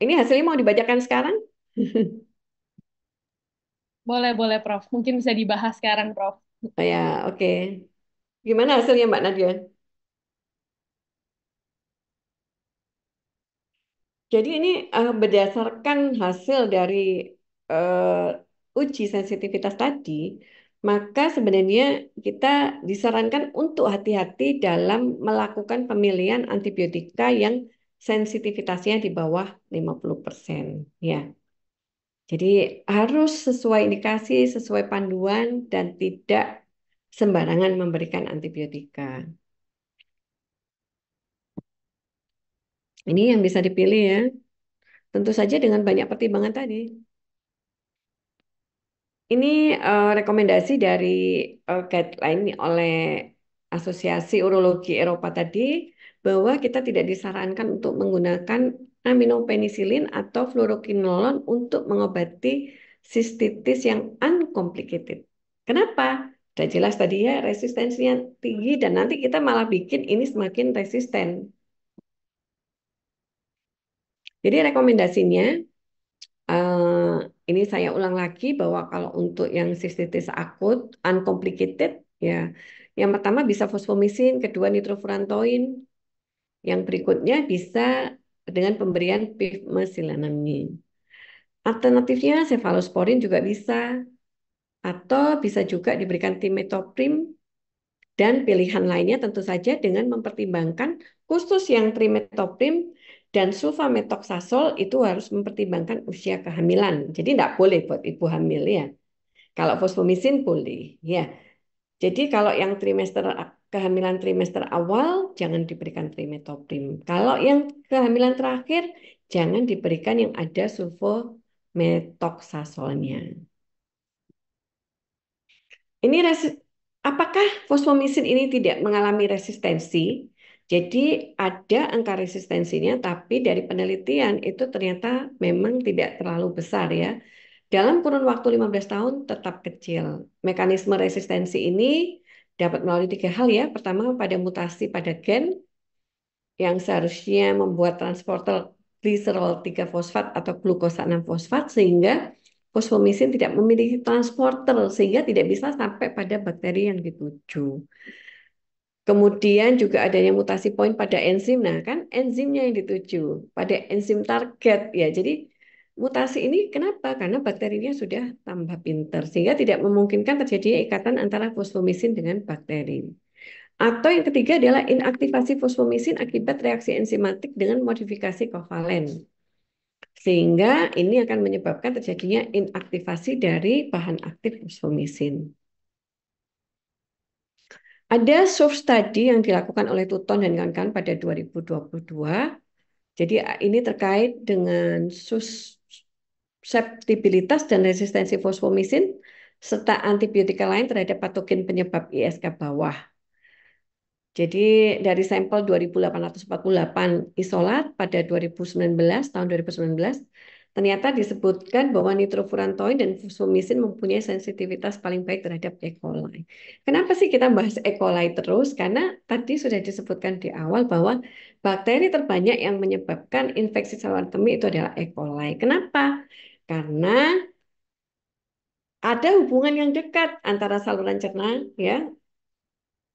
A: Ini hasilnya mau dibacakan sekarang?
B: Boleh, boleh, Prof. Mungkin bisa dibahas sekarang, Prof.
A: Oh ya, oke. Gimana hasilnya Mbak Nadia? Jadi ini berdasarkan hasil dari uji sensitivitas tadi, maka sebenarnya kita disarankan untuk hati-hati dalam melakukan pemilihan antibiotika yang sensitivitasnya di bawah 50%. Ya. Jadi harus sesuai indikasi, sesuai panduan, dan tidak sembarangan memberikan antibiotika. Ini yang bisa dipilih ya. Tentu saja dengan banyak pertimbangan tadi. Ini rekomendasi dari guideline oleh Asosiasi Urologi Eropa tadi bahwa kita tidak disarankan untuk menggunakan aminopenisilin atau fluorokinolon untuk mengobati sistitis yang uncomplicated. Kenapa? Sudah jelas tadi ya resistensinya tinggi dan nanti kita malah bikin ini semakin resisten. Jadi rekomendasinya Eh, ini saya ulang lagi bahwa kalau untuk yang sistitis akut, uncomplicated, ya, yang pertama bisa fosfomisin, kedua nitrofurantoin, yang berikutnya bisa dengan pemberian pivmesilanamid. Alternatifnya cefalosporin juga bisa, atau bisa juga diberikan timetoprim dan pilihan lainnya tentu saja dengan mempertimbangkan khusus yang trimetoprim dan sulfamethoxazole itu harus mempertimbangkan usia kehamilan. Jadi tidak boleh buat ibu hamil ya. Kalau fosfomisin boleh ya. Jadi kalau yang kehamilan trimester awal jangan diberikan trimetoprim. Kalau yang kehamilan terakhir jangan diberikan yang ada sulfamethoxazole-nya. Ini apakah fosfomisin ini tidak mengalami resistensi? Jadi ada angka resistensinya, tapi dari penelitian itu ternyata memang tidak terlalu besar ya. Dalam kurun waktu 15 tahun tetap kecil. Mekanisme resistensi ini dapat melalui tiga hal ya. Pertama, pada mutasi pada gen yang seharusnya membuat transporter gliserol 3 fosfat atau glukosa 6 fosfat sehingga fosfomisin tidak memiliki transporter sehingga tidak bisa sampai pada bakteri yang dituju. Kemudian juga adanya mutasi poin pada enzim. Nah, kan enzimnya yang dituju pada enzim target ya. Jadi mutasi ini kenapa? Karena bakterinya sudah tambah pinter sehingga tidak memungkinkan terjadinya ikatan antara fosfomisin dengan bakteri. Atau yang ketiga adalah inaktivasi fosfomisin akibat reaksi enzimatik dengan modifikasi kovalen. Sehingga ini akan menyebabkan terjadinya inaktivasi dari bahan aktif fosfomisin. Ada source study yang dilakukan oleh Tuton dan kawan-kawan pada 2022. Jadi ini terkait dengan susceptibilitas dan resistensi fosfomisin serta antibiotika lain terhadap patogen penyebab ISK bawah. Jadi dari sampel 2.848 isolat pada 2019, tahun 2019, ternyata disebutkan bahwa nitrofurantoin dan fosfomisin mempunyai sensitivitas paling baik terhadap E. coli. Kenapa sih kita bahas E. coli terus? Karena tadi sudah disebutkan di awal bahwa bakteri terbanyak yang menyebabkan infeksi saluran kemih itu adalah E. coli. Kenapa? Karena ada hubungan yang dekat antara saluran cerna ya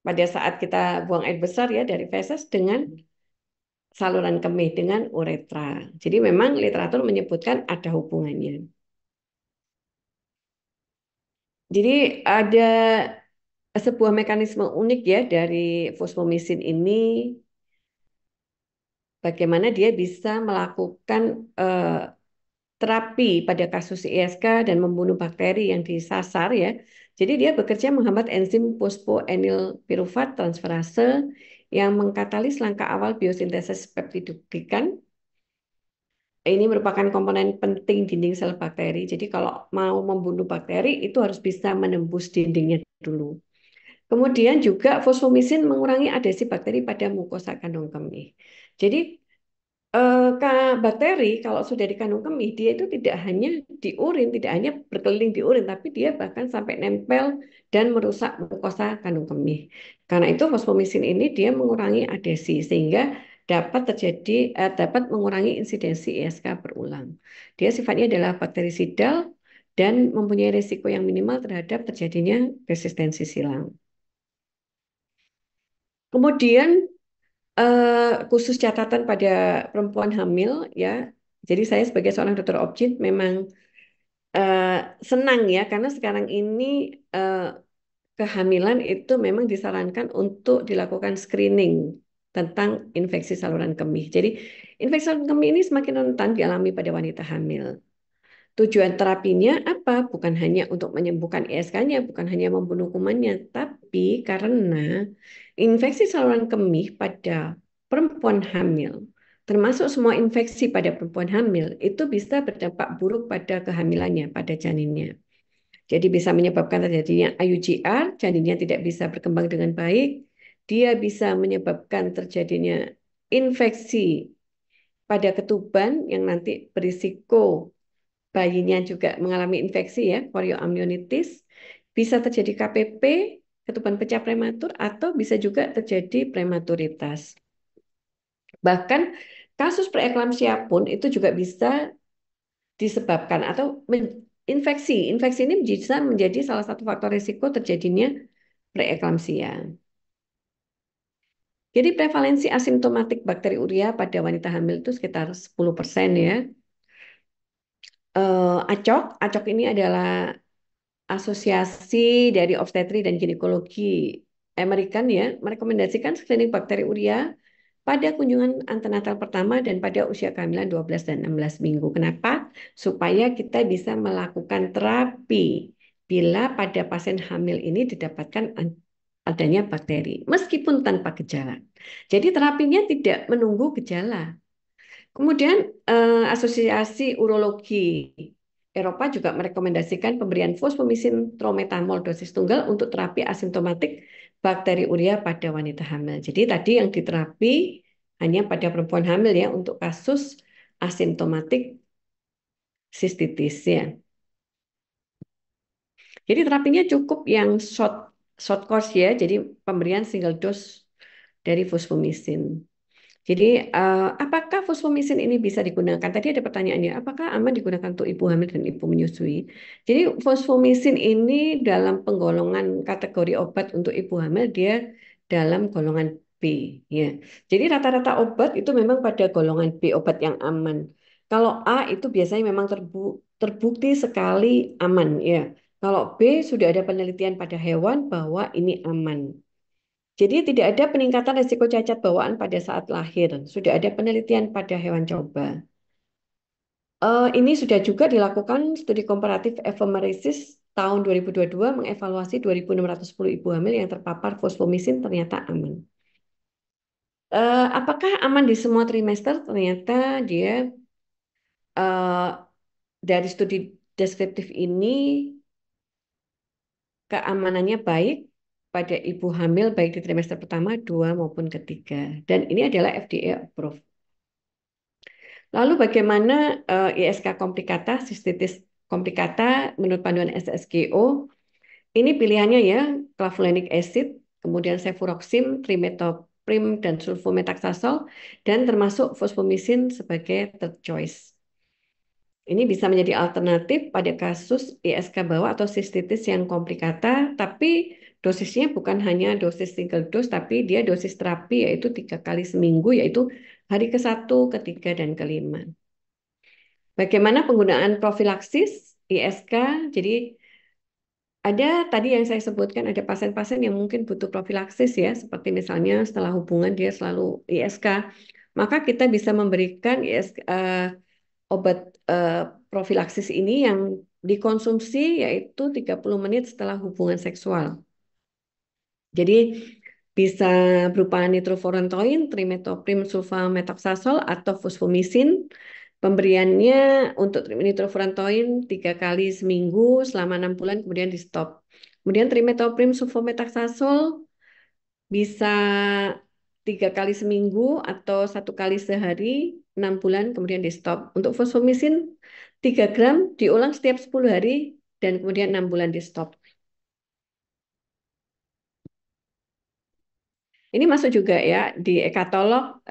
A: pada saat kita buang air besar ya dari feses dengan saluran kemih dengan uretra. Jadi memang literatur menyebutkan ada hubungannya. Jadi ada sebuah mekanisme unik ya dari fosfomisin ini, bagaimana dia bisa melakukan terapi pada kasus ISK dan membunuh bakteri yang disasar ya. Jadi dia bekerja menghambat enzim fosfoenil pirufat transferase yang mengkatalis langkah awal biosintesis peptidoglikan. Ini merupakan komponen penting dinding sel bakteri. Jadi kalau mau membunuh bakteri itu harus bisa menembus dindingnya dulu. Kemudian juga fosfomisin mengurangi adhesi bakteri pada mukosa kandung kemih. Jadi bakteri kalau sudah di kandung kemih dia itu tidak hanya di urin, tidak hanya berkeliling di urin, tapi dia bahkan sampai nempel dan merusak mukosa kandung kemih. Karena itu fosfomisin ini dia mengurangi adhesi sehingga dapat mengurangi insidensi ISK berulang. Dia sifatnya adalah bakterisidal dan mempunyai risiko yang minimal terhadap terjadinya resistensi silang. Kemudian khusus catatan pada perempuan hamil ya. Jadi saya sebagai seorang dokter objin memang eh, senang ya karena sekarang ini eh, kehamilan itu memang disarankan untuk dilakukan screening tentang infeksi saluran kemih. Jadi infeksi saluran kemih ini semakin rentan dialami pada wanita hamil. Tujuan terapinya apa? Bukan hanya untuk menyembuhkan ISK-nya, bukan hanya membunuh kumannya, tapi karena infeksi saluran kemih pada perempuan hamil, termasuk semua infeksi pada perempuan hamil, itu bisa berdampak buruk pada kehamilannya, pada janinnya. Jadi bisa menyebabkan terjadinya IUGR, janinnya tidak bisa berkembang dengan baik, dia bisa menyebabkan terjadinya infeksi pada ketuban yang nanti berisiko bayinya juga mengalami infeksi ya, chorioamnionitis, bisa terjadi KPP, ketuban pecah prematur, atau bisa juga terjadi prematuritas. Bahkan kasus preeklamsia pun itu juga bisa disebabkan atau infeksi. Infeksi ini bisa menjadi salah satu faktor risiko terjadinya preeklamsia. Jadi prevalensi asimptomatik bakteri urea pada wanita hamil itu sekitar 10% ya. ACOG ini adalah Asosiasi dari Obstetri dan Ginekologi Amerika ya merekomendasikan screening bakteri urea pada kunjungan antenatal pertama dan pada usia kehamilan 12 dan 16 minggu. Kenapa? Supaya kita bisa melakukan terapi bila pada pasien hamil ini didapatkan adanya bakteri meskipun tanpa gejala. Jadi terapinya tidak menunggu gejala. Kemudian Asosiasi Urologi Eropa juga merekomendasikan pemberian fosfomisin trometamol dosis tunggal untuk terapi asimptomatik bakteri urea pada wanita hamil. Jadi tadi yang diterapi hanya pada perempuan hamil ya untuk kasus asimptomatik sistitis ya. Jadi terapinya cukup yang short short course ya, jadi pemberian single dose dari fosfomisin. Jadi, apakah fosfomisin ini bisa digunakan? Tadi ada pertanyaannya, apakah aman digunakan untuk ibu hamil dan ibu menyusui? Jadi, fosfomisin ini dalam penggolongan kategori obat untuk ibu hamil, dia dalam golongan B. Ya. Jadi, rata-rata obat itu memang pada golongan B, obat yang aman. Kalau A itu biasanya memang terbukti sekali aman. Ya. Kalau B sudah ada penelitian pada hewan bahwa ini aman. Jadi tidak ada peningkatan risiko cacat bawaan pada saat lahir. Sudah ada penelitian pada hewan coba. Ini sudah juga dilakukan studi komparatif epimeresis tahun 2022 mengevaluasi 2.610 ibu hamil yang terpapar fosfomisin ternyata aman. Apakah aman di semua trimester? Ternyata dia eh, dari studi deskriptif ini keamanannya baik pada ibu hamil baik di trimester pertama, dua maupun ketiga. Dan ini adalah FDA approved. Lalu bagaimana ISK komplikata, sistitis komplikata menurut panduan SSKO? Ini pilihannya ya, clavulanic acid, kemudian cefuroxim, trimethoprim, dan sulfometaxazole, dan termasuk fosfomisin sebagai third choice. Ini bisa menjadi alternatif pada kasus ISK bawah atau sistitis yang komplikata, tapi dosisnya bukan hanya dosis single dose, tapi dia dosis terapi yaitu 3 kali seminggu, yaitu hari ke-1, ke-3, dan ke-5. Bagaimana penggunaan profilaksis ISK? Jadi ada tadi yang saya sebutkan ada pasien-pasien yang mungkin butuh profilaksis ya, seperti misalnya setelah hubungan dia selalu ISK, maka kita bisa memberikan ISK, obat profilaksis ini yang dikonsumsi yaitu 30 menit setelah hubungan seksual. Jadi bisa berupa nitrofurantoin, trimethoprim sulfamethoxazole atau fosfomisin. Pemberiannya untuk nitrofurantoin 3 kali seminggu selama 6 bulan kemudian di stop. Kemudian trimethoprim sulfamethoxazole bisa 3 kali seminggu atau 1 kali sehari 6 bulan kemudian di stop. Untuk fosfomisin 3 gram diulang setiap 10 hari dan kemudian 6 bulan di stop. Ini masuk juga ya di e-katalog,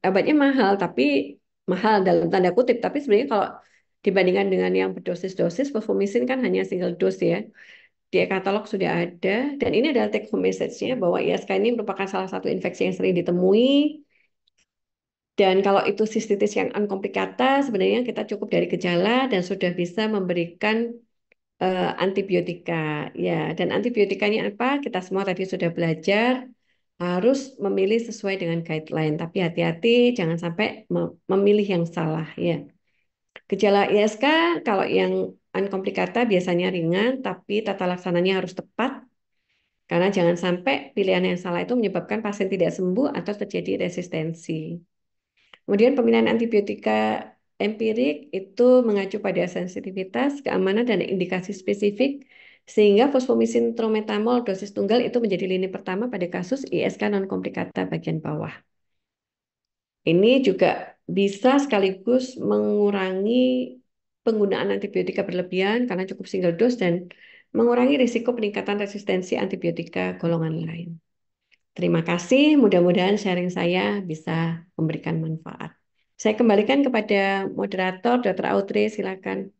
A: obatnya mahal tapi mahal dalam tanda kutip, tapi sebenarnya kalau dibandingkan dengan yang berdosis-dosis fosfomisin kan hanya single dose ya. Di e-katalog sudah ada dan ini adalah take home message-nya bahwa ISK ini merupakan salah satu infeksi yang sering ditemui dan kalau itu sistitis yang uncomplicata sebenarnya kita cukup dari gejala dan sudah bisa memberikan antibiotika ya. Dan antibiotikanya apa? Kita semua tadi sudah belajar harus memilih sesuai dengan guideline, tapi hati-hati jangan sampai memilih yang salah ya. Gejala ISK kalau yang uncomplicata biasanya ringan, tapi tata laksananya harus tepat karena jangan sampai pilihan yang salah itu menyebabkan pasien tidak sembuh atau terjadi resistensi. Kemudian pemilihan antibiotika empirik itu mengacu pada sensitivitas, keamanan, dan indikasi spesifik, sehingga fosfomisin trometamol dosis tunggal itu menjadi lini pertama pada kasus ISK non-komplikata bagian bawah. Ini juga bisa sekaligus mengurangi penggunaan antibiotika berlebihan karena cukup single dose dan mengurangi risiko peningkatan resistensi antibiotika golongan lain. Terima kasih, mudah-mudahan sharing saya bisa memberikan manfaat. Saya kembalikan kepada moderator, Dr. Audrey, silakan.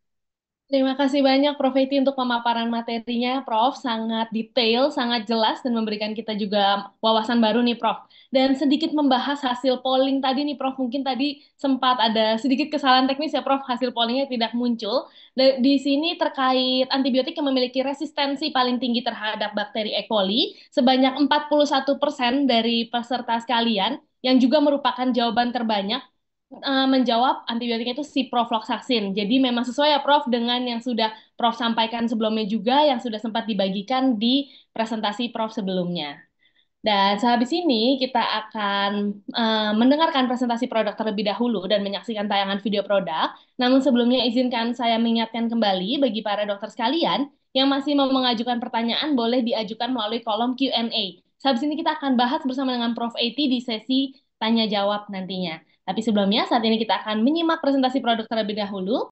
B: Terima kasih banyak Prof. Eti untuk pemaparan materinya, Prof. Sangat detail, sangat jelas, dan memberikan kita juga wawasan baru nih, Prof. Dan sedikit membahas hasil polling tadi nih, Prof. Mungkin tadi sempat ada sedikit kesalahan teknis ya, Prof. Hasil pollingnya tidak muncul. Di sini terkait antibiotik yang memiliki resistensi paling tinggi terhadap bakteri E. coli, sebanyak 41% dari peserta sekalian, yang juga merupakan jawaban terbanyak menjawab antibiotiknya itu ciprofloxacin. Jadi memang sesuai ya Prof dengan yang sudah Prof sampaikan sebelumnya juga yang sudah sempat dibagikan di presentasi Prof sebelumnya. Dan sehabis ini kita akan mendengarkan presentasi produk terlebih dahulu dan menyaksikan tayangan video produk. Namun sebelumnya izinkan saya mengingatkan kembali bagi para dokter sekalian yang masih mau mengajukan pertanyaan boleh diajukan melalui kolom Q&A. Sehabis ini kita akan bahas bersama dengan Prof. Eti di sesi tanya jawab nantinya. Tapi sebelumnya saat ini kita akan menyimak presentasi produk terlebih dahulu.